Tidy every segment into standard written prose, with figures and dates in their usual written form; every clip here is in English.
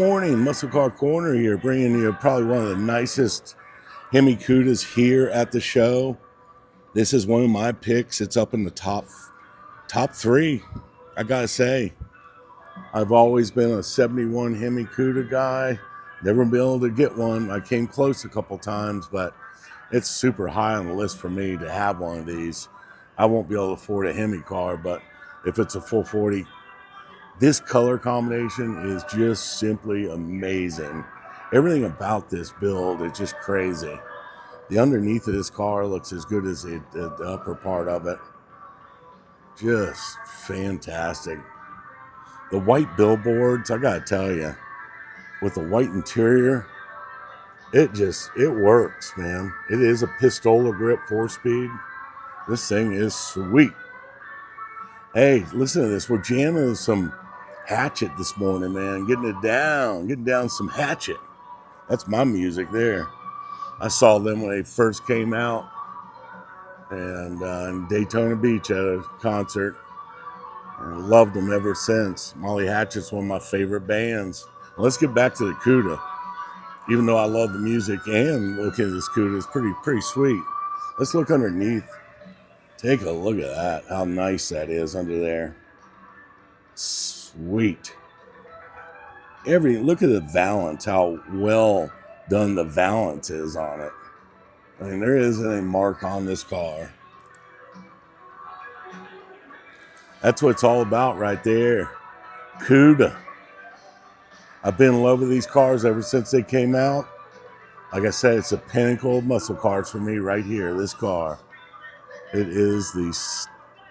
Morning, Muscle Car Corner here, bringing you probably one of the nicest Hemi Cudas here at the show. This is one of my picks. It's up in the top three. I gotta say, I've always been a 71 Hemi Cuda guy. Never been able to get one. I came close a couple times, but it's super high on the list for me to have one of these. I won't be able to afford a Hemi car, but if it's a full 40, this color combination is just simply amazing. Everything about this build is just crazy. The underneath of this car looks as good as the upper part of it. Just fantastic. The white billboards, I gotta tell you, with the white interior, it works, man. It is a pistola grip 4-speed. This thing is sweet. Hey, listen to this. We're jamming some Hatchet this morning, man. Getting down some Hatchet. That's my music there. I saw them when they first came out, and in Daytona Beach at a concert, and loved them ever since. Molly Hatchet's one of my favorite bands. Let's get back to the Cuda. Even though I love the music and looking at this Cuda is pretty sweet. Let's look underneath. Take a look at that. How nice that is under there. Sweet. Look at the valance, how well done the valance is on it. I mean, there isn't a mark on this car. That's what it's all about right there. Cuda. I've been in love with these cars ever since they came out. Like I said, it's a pinnacle of muscle cars for me right here, this car. It is the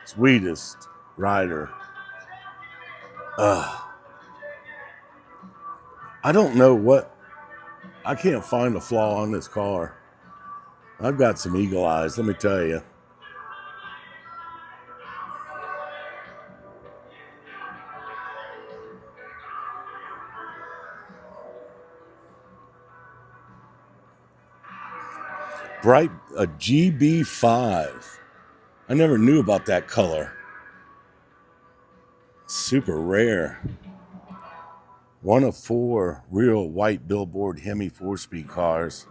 sweetest rider. I don't know I can't find a flaw on this car. I've got some eagle eyes, let me tell you. Bright, a GB5. I never knew about that color. Super rare. One of 4 real white billboard Hemi 4-speed cars.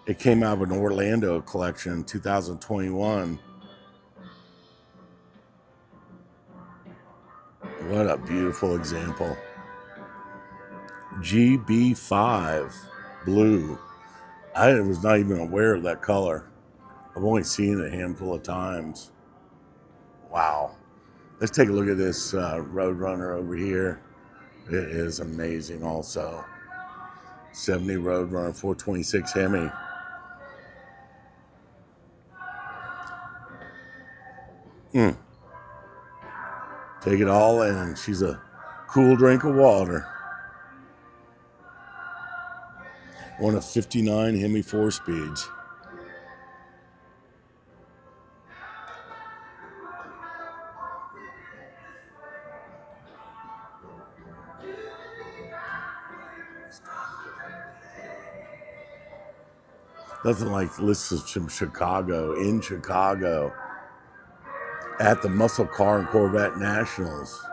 It came out of an Orlando collection in 2021. What a beautiful example. GB5 blue. I was not even aware of that color. I've only seen it a handful of times. Wow. Let's take a look at this Roadrunner over here. It is amazing also. 70 Roadrunner 426 Hemi. Take it all in. She's a cool drink of water. One of 59 Hemi 4-speeds. Nothing like this is from Chicago, in Chicago, at the Muscle Car and Corvette Nationals.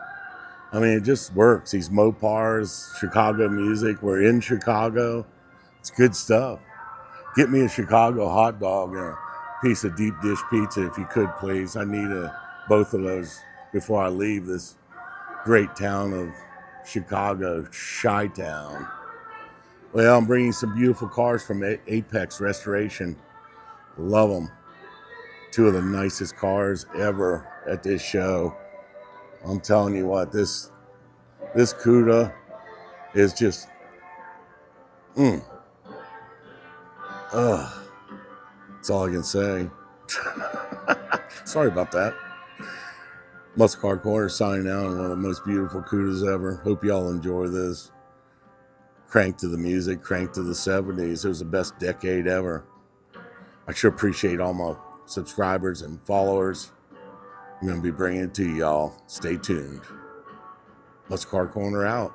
I mean, it just works. These Mopars, Chicago music. We're in Chicago. It's good stuff. Get me a Chicago hot dog and a piece of deep dish pizza if you could, please. I need both of those before I leave this great town of Chicago, Chi-Town. Well, I'm bringing some beautiful cars from Apex Restoration. Love them. 2 of the nicest cars ever at this show. I'm telling you what, this Cuda is just, that's all I can say. Sorry about that. Muscle Car Corner signing out on one of the most beautiful Cudas ever. Hope y'all enjoy this. Crank to the music, crank to the 70s. It was the best decade ever. I sure appreciate all my subscribers and followers. I'm going to be bringing it to y'all. Stay tuned. Muscle Car Corner out.